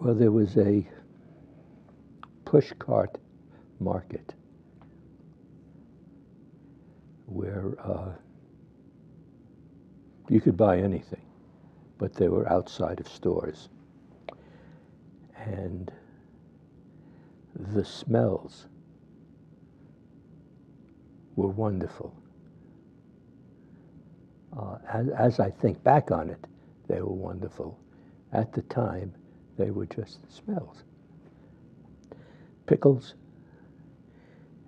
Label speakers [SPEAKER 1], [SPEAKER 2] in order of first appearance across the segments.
[SPEAKER 1] Well, there was a pushcart market where you could buy anything, but they were outside of stores. And the smells were wonderful. As I think back on it, they were wonderful. At the time, they were just smells. Pickles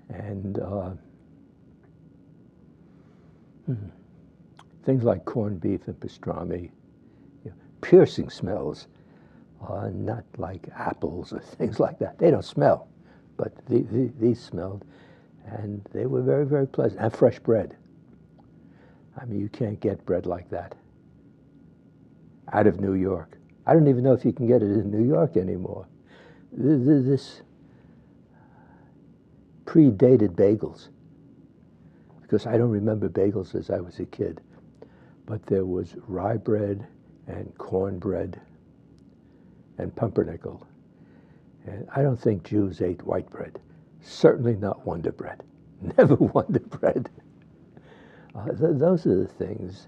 [SPEAKER 1] and things like corned beef and pastrami, piercing smells, not like apples or things like that. They don't smell, but these smelled, and they were very, very pleasant. And fresh bread. I mean, you can't get bread like that out of New York. I don't even know if you can get it in New York anymore. This predated bagels, because I don't remember bagels as I was a kid. But there was rye bread and cornbread and pumpernickel. And I don't think Jews ate white bread. Certainly not Wonder Bread. Never Wonder Bread. Those are the things